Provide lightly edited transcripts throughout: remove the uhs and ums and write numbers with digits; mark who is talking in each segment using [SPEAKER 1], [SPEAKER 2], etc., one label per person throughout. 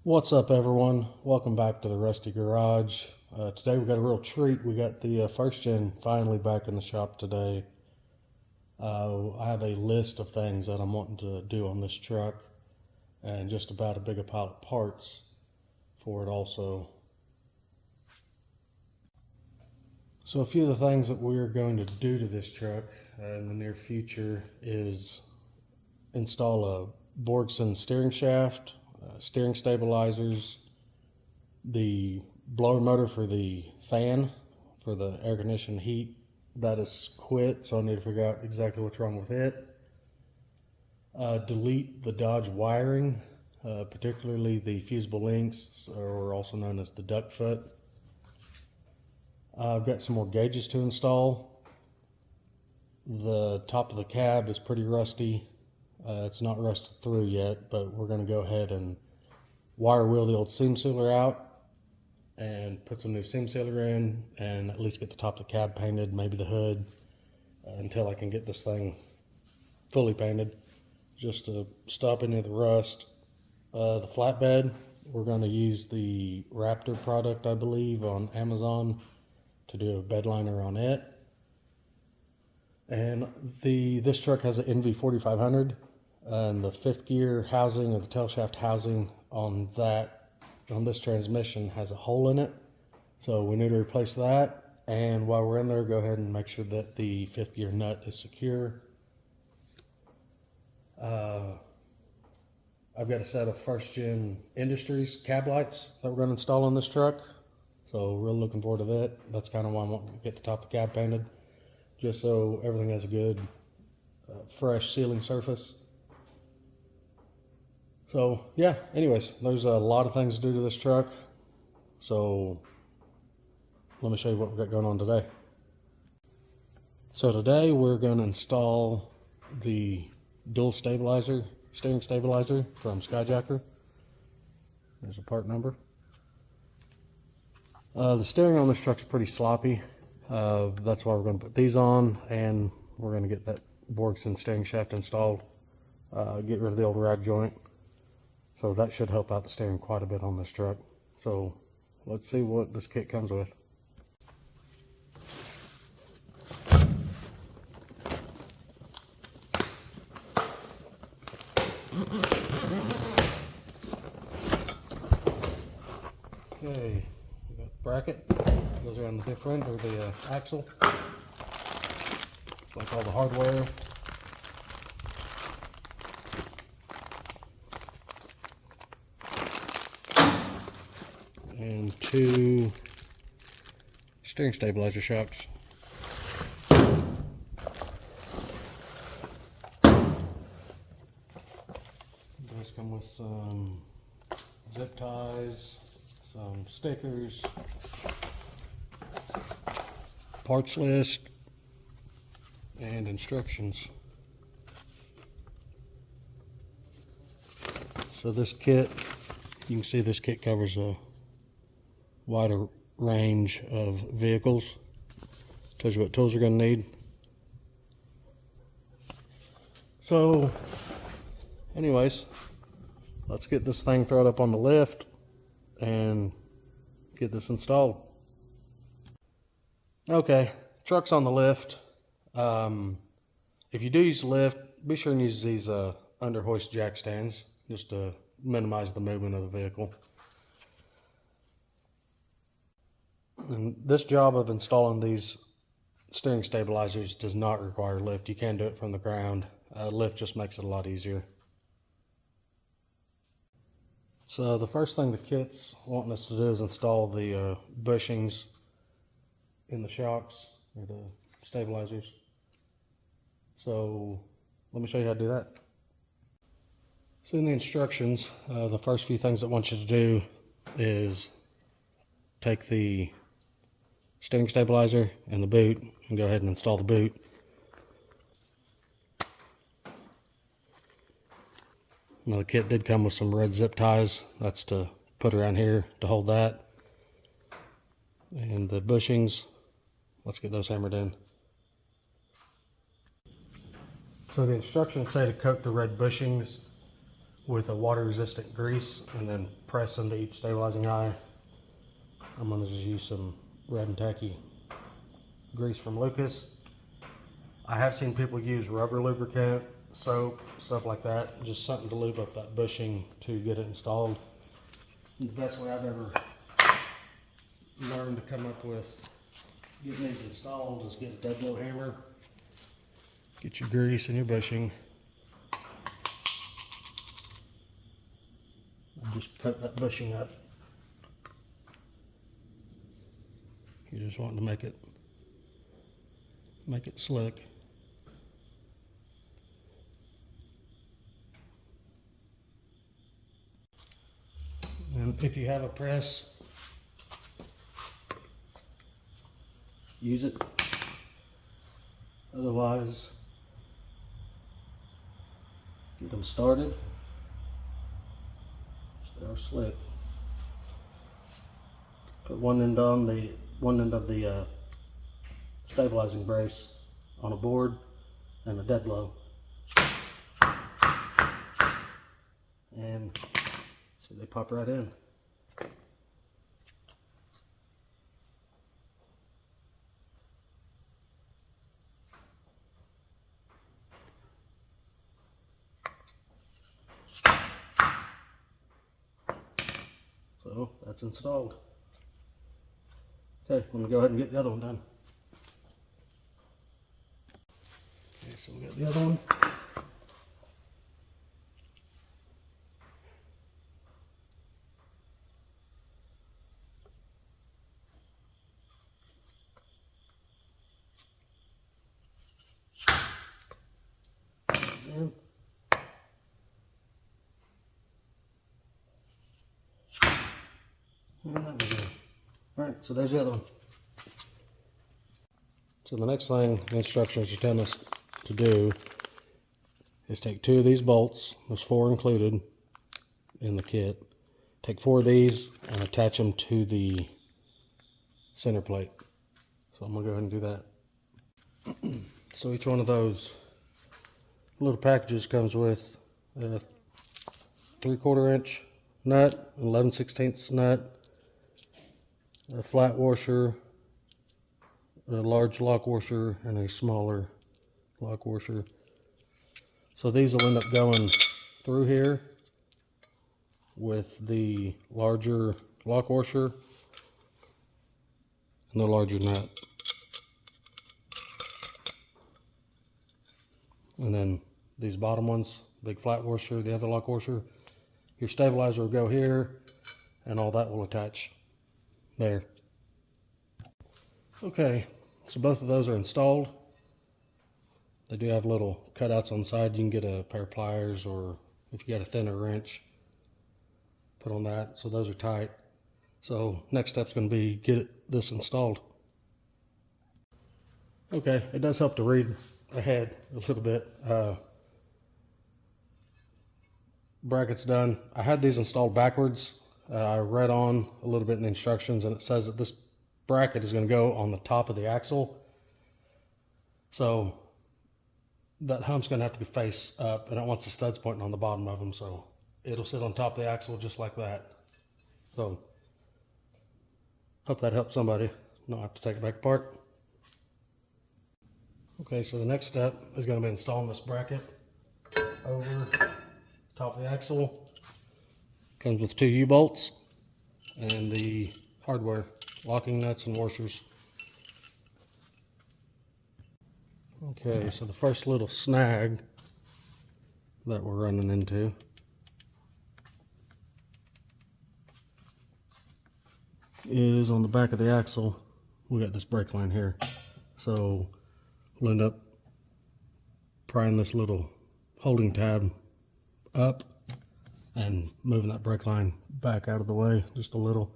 [SPEAKER 1] What's up, everyone? Welcome back to the Rusty Garage. Today we got a real treat. We got the first gen finally back in the shop today. I have a list of things that I'm wanting to do on this truck and just about a bigger pile of parts for it also. So a few of the things that we're going to do to this truck in the near future is install a Borgson steering shaft, steering stabilizers, the blower motor for the fan for the air conditioning heat that is quit, so I need to figure out exactly what's wrong with it. Delete the Dodge wiring, particularly the fusible links, or also known as the duct foot. I've got some more gauges to install. The top of the cab is pretty rusty. It's not rusted through yet, but we're going to go ahead and wire wheel the old seam sealer out and put some new seam sealer in and at least get the top of the cab painted, maybe the hood, until I can get this thing fully painted, just to stop any of the rust. The flatbed, we're going to use the Raptor product, I believe, on Amazon to do a bed liner on it. And this truck has an NV4500, and the fifth gear housing or the tail shaft housing on this transmission has a hole in it, so we need to replace that. And while we're in there, go ahead and make sure that the fifth gear nut is secure. I've got a set of first gen Industries cab lights that we're going to install on this truck, so really looking forward to that. That's kind of why I want to get the top of the cab painted, just so everything has a good fresh sealing surface. So yeah, anyways, there's a lot of things to do to this truck, so let me show you what we've got going on today. So today we're going to install the dual stabilizer, steering stabilizer from Skyjacker. There's a part number. The steering on this truck's pretty sloppy. That's why we're going to put these on, and we're going to get that Borgson steering shaft installed, get rid of the old rag joint. So that should help out the steering quite a bit on this truck. So let's see what this kit comes with. Okay, we got the bracket, goes around the diff end or the axle, like all the hardware. And two steering stabilizer shocks. Those come with some zip ties, some stickers, parts list, and instructions. So this kit, you can see this kit covers a wider range of vehicles. Tells you what tools you're going to need. So anyways, let's get this thing thrown up on the lift and get this installed. Okay, truck's on the lift. If you do use the lift, be sure and use these under hoist jack stands just to minimize the movement of the vehicle. And this job of installing these steering stabilizers does not require lift. You can do it from the ground. Lift just makes it a lot easier. So the first thing the kit's wanting us to do is install the bushings in the shocks, or the stabilizers. So let me show you how to do that. So in the instructions, the first few things it wants you to do is take the steering stabilizer and the boot and go ahead and install the boot. Now the kit did come with some red zip ties. That's to put around here to hold that. And the bushings, let's get those hammered in. So the instructions say to coat the red bushings with a water resistant grease and then press into each stabilizing eye. I'm going to just use some red and tacky grease from Lucas. I have seen people use rubber lubricant, soap, stuff like that, just something to lube up that bushing to get it installed. The best way I've ever learned to come up with getting these installed is get a dead blow hammer, get your grease and your bushing, and just cut that bushing up. You just want to make it slick. And if you have a press, use it. Otherwise, get them started so they're slick. Put one end of the stabilizing brace on a board and a dead blow, and see, they pop right in. So that's installed. Okay, I'm gonna go ahead and get the other one done. Okay, so we got the other one. In. And that was it. Alright, so there's the other one. So the next thing the instructions are telling us to do is take 2 of these bolts, there's 4 included in the kit. Take 4 of these and attach them to the center plate. So I'm going to go ahead and do that. So each one of those little packages comes with a 3/4 inch nut, 11/16 nut, a flat washer, a large lock washer, and a smaller lock washer. So these will end up going through here with the larger lock washer and the larger nut. And then these bottom ones, big flat washer, the other lock washer, your stabilizer will go here, and all that will attach there. Okay, so both of those are installed. They do have little cutouts on the side. You can get a pair of pliers, or if you got a thinner wrench, put on that. So those are tight. So next step's going to be get this installed. Okay, it does help to read ahead a little bit. Brackets done. I had these installed backwards. I read on a little bit in the instructions, and it says that this bracket is going to go on the top of the axle. So that hump's going to have to be face up, and it wants the studs pointing on the bottom of them, so it'll sit on top of the axle just like that. So hope that helps somebody not have to take it back apart. Okay, so the next step is going to be installing this bracket over top of the axle. Comes with 2 U-bolts and the hardware, locking nuts and washers. Okay, so the first little snag that we're running into is on the back of the axle. We got this brake line here, so we'll end up prying this little holding tab up and moving that brake line back out of the way just a little.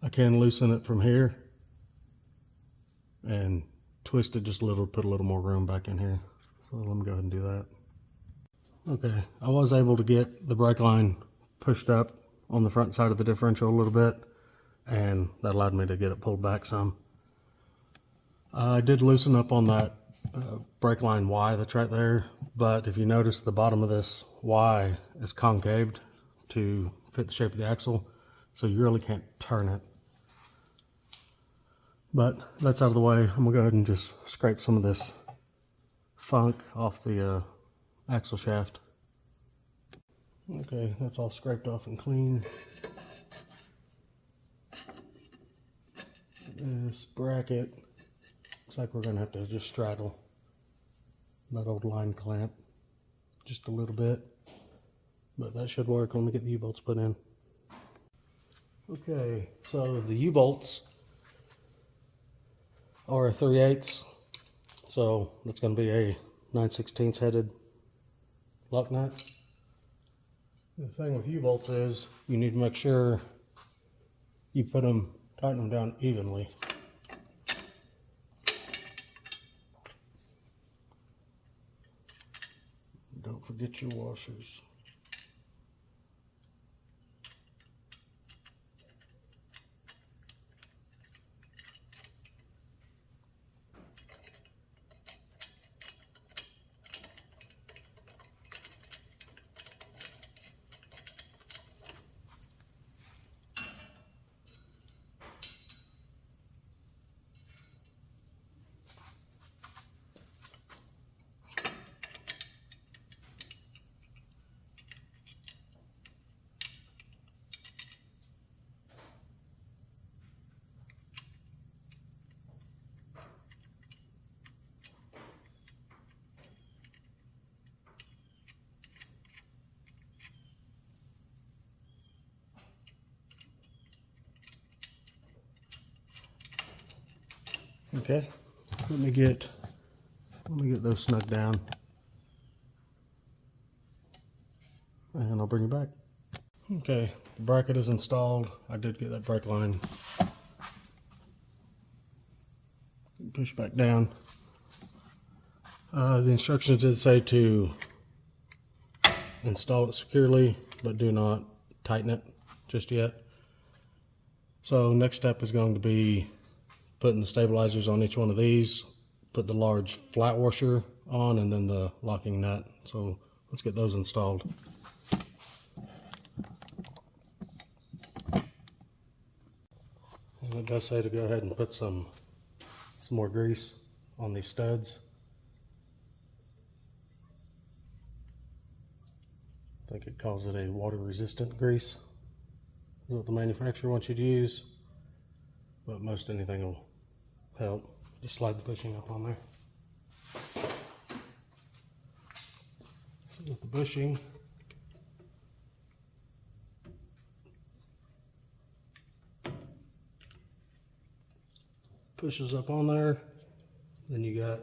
[SPEAKER 1] I can loosen it from here and twist it just a little, put a little more room back in here. So let me go ahead and do that. Okay, I was able to get the brake line pushed up on the front side of the differential a little bit, and that allowed me to get it pulled back some. I did loosen up on that brake line Y that's right there, but if you notice, the bottom of this Y is concaved to fit the shape of the axle, so you really can't turn it. But that's out of the way. I'm gonna go ahead and just scrape some of this funk off the axle shaft. Okay, that's all scraped off and clean. This bracket looks like we're gonna have to just straddle that old line clamp just a little bit, but that should work when we get the U-bolts put in. Okay, so the U-bolts are 3/8, so that's going to be a 9/16 headed lock nut. The thing with U-bolts is you need to make sure you tighten them down evenly. Don't forget your washers. Okay, let me get those snug down, and I'll bring you back. Okay, the bracket is installed. I did get that brake line pushed back down. The instructions did say to install it securely, but do not tighten it just yet. So next step is going to be putting the stabilizers on each one of these, put the large flat washer on, and then the locking nut. So let's get those installed. And it does say to go ahead and put some more grease on these studs. I think it calls it a water resistant grease. Is what the manufacturer wants you to use, but most anything will help. Just slide the bushing up on there. So with the bushing, pushes up on there. Then you got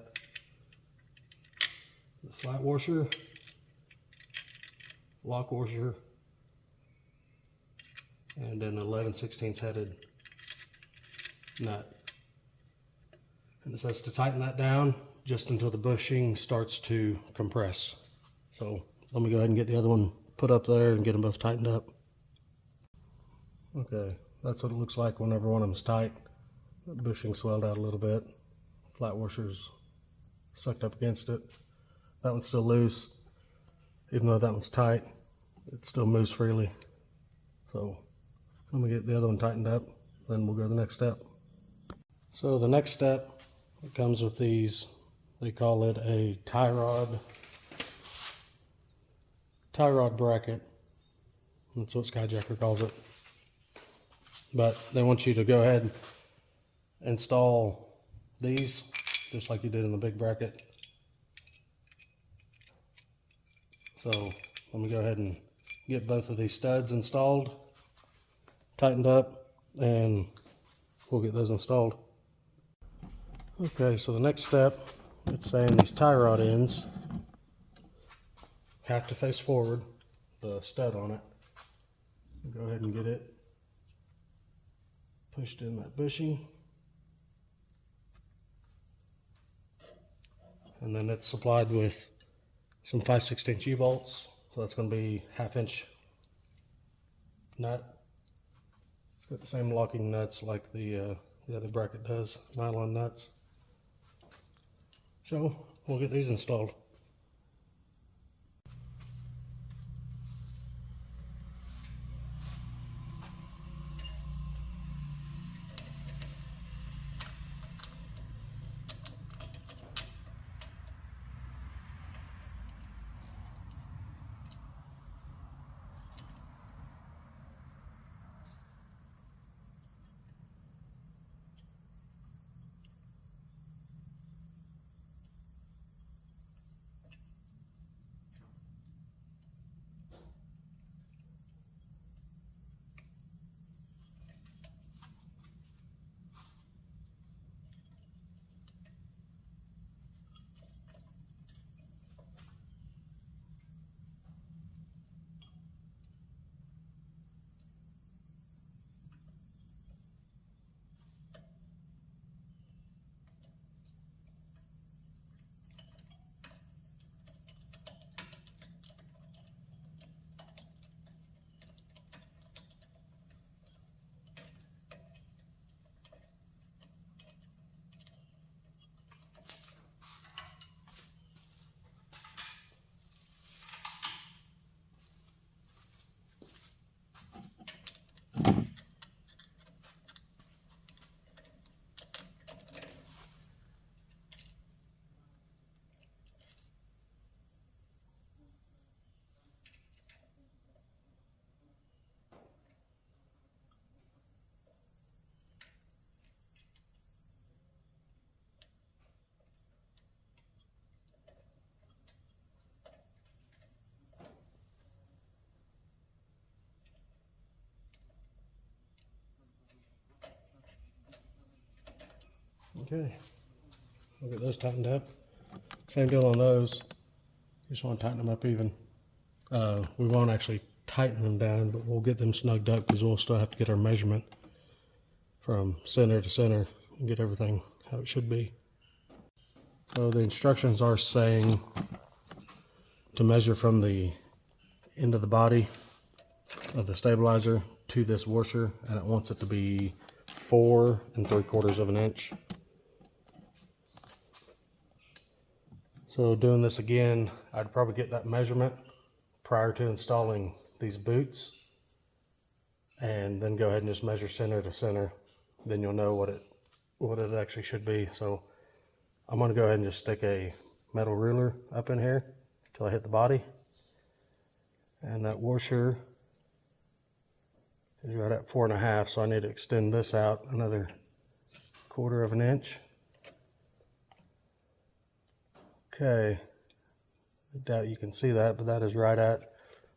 [SPEAKER 1] the flat washer, lock washer, and an 11/16 headed nut. And it says to tighten that down just until the bushing starts to compress. So let me go ahead and get the other one put up there and get them both tightened up. Okay, that's what it looks like whenever one of them's tight. The bushing swelled out a little bit. Flat washer's sucked up against it. That one's still loose. Even though that one's tight, it still moves freely. So let me get the other one tightened up, then we'll go to the next step. So the next step, it comes with these, they call it a tie rod bracket. That's what Skyjacker calls it. But they want you to go ahead and install these just like you did in the big bracket. So let me go ahead and get both of these studs installed, tightened up, and we'll get those installed. Okay, so the next step, it's saying these tie rod ends have to face forward, the stud on it. Go ahead and get it pushed in that bushing. And then it's supplied with some 5/16 U-bolts. So that's going to be 1/2 inch nut. It's got the same locking nuts like the other bracket does, nylon nuts. So we'll get these installed. Okay, we'll get those tightened up. Same deal on those. You just want to tighten them up even. We won't actually tighten them down, but we'll get them snugged up because we'll still have to get our measurement from center to center and get everything how it should be. So the instructions are saying to measure from the end of the body of the stabilizer to this washer, and it wants it to be 4 3/4 of an inch. So doing this again, I'd probably get that measurement prior to installing these boots, and then go ahead and just measure center to center. Then you'll know what it actually should be. So I'm going to go ahead and just stick a metal ruler up in here till I hit the body, and that washer is right at 4 1/2, so I need to extend this out another 1/4 of an inch. Okay, I doubt you can see that, but that is right at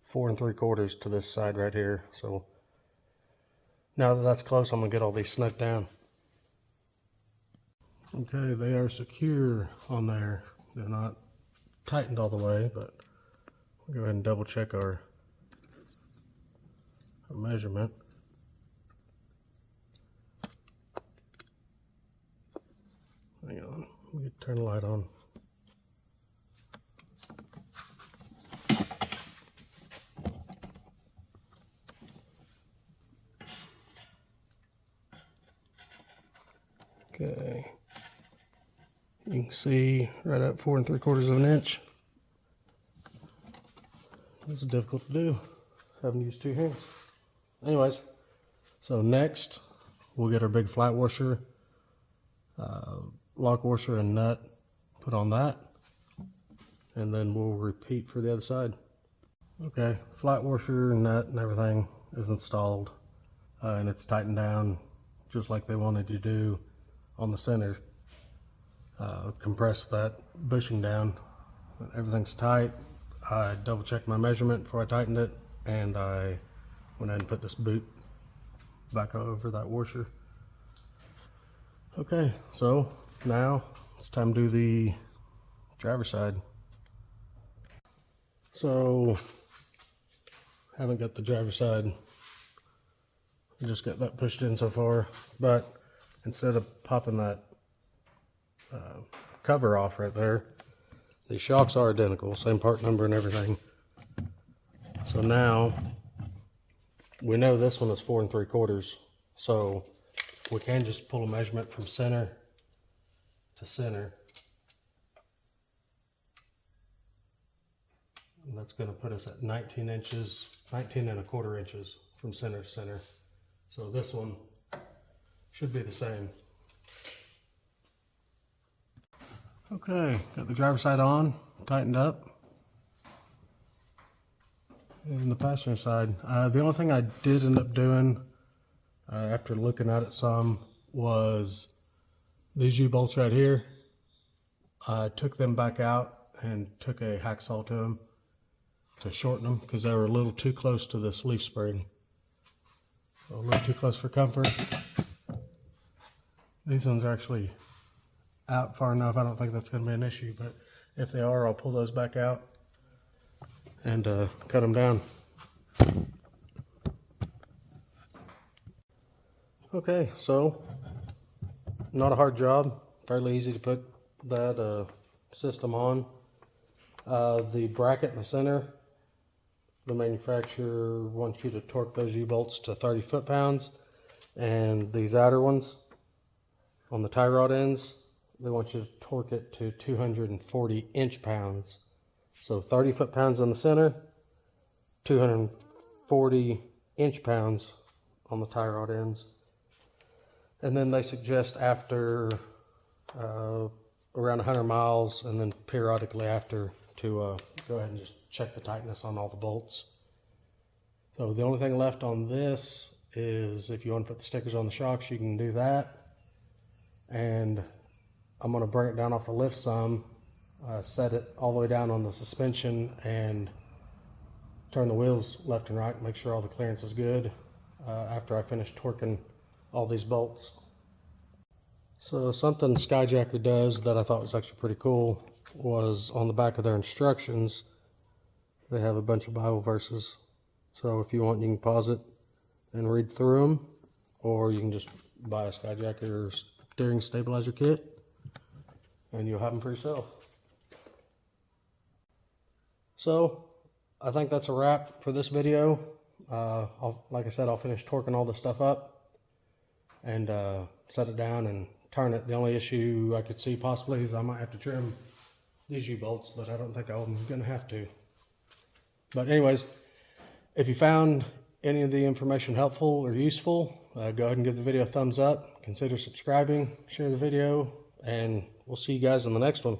[SPEAKER 1] 4 3/4 to this side right here. So now that that's close, I'm gonna get all these snugged down. Okay, they are secure on there. They're not tightened all the way, but we'll go ahead and double check our measurement. Hang on, let me turn the light on. Okay, you can see right at 4 3/4 of an inch. This is difficult to do, having to use 2 hands. Anyways, so next we'll get our big flat washer, lock washer and nut put on that, and then we'll repeat for the other side. Okay, flat washer, nut and everything is installed, and it's tightened down just like they wanted you to do on the center. Compress that bushing down. Everything's tight. I double checked my measurement before I tightened it, and I went ahead and put this boot back over that washer. Okay, so now it's time to do the driver's side. So haven't got the driver's side, I just got that pushed in so far, but instead of popping that cover off right there, the shocks are identical, same part number and everything. So now we know this one is 4 3/4, so we can just pull a measurement from center to center, and that's going to put us at 19 1/4 inches from center to center. So this one should be the same. Okay, got the driver's side on, tightened up, and the passenger side. The only thing I did end up doing after looking at it some was these U-bolts right here. I took them back out and took a hacksaw to them to shorten them because they were a little too close to this leaf spring. So a little too close for comfort. These ones are actually out far enough. I don't think that's going to be an issue, but if they are, I'll pull those back out and cut them down. Okay, so not a hard job, fairly easy to put that system on. The bracket in the center, the manufacturer wants you to torque those U-bolts to 30 foot-pounds, and these outer ones on the tie rod ends, they want you to torque it to 240 inch-pounds. So 30 foot-pounds in the center, 240 inch-pounds on the tie rod ends. And then they suggest after around 100 miles, and then periodically after, to go ahead and just check the tightness on all the bolts. So the only thing left on this is if you want to put the stickers on the shocks, you can do that. And I'm going to bring it down off the lift some, set it all the way down on the suspension, and turn the wheels left and right, make sure all the clearance is good after I finish torquing all these bolts. So something Skyjacker does that I thought was actually pretty cool was on the back of their instructions, they have a bunch of Bible verses. So if you want, you can pause it and read through them, or you can just buy a Skyjacker steering stabilizer kit and you'll have them for yourself. So I think that's a wrap for this video. Like I said, I'll finish torquing all this stuff up and set it down and turn it. The only issue I could see possibly is I might have to trim these U-bolts, but I don't think I'm going to have to. But anyways, if you found any of the information helpful or useful, go ahead and give the video a thumbs up. Consider subscribing, share the video, and we'll see you guys in the next one.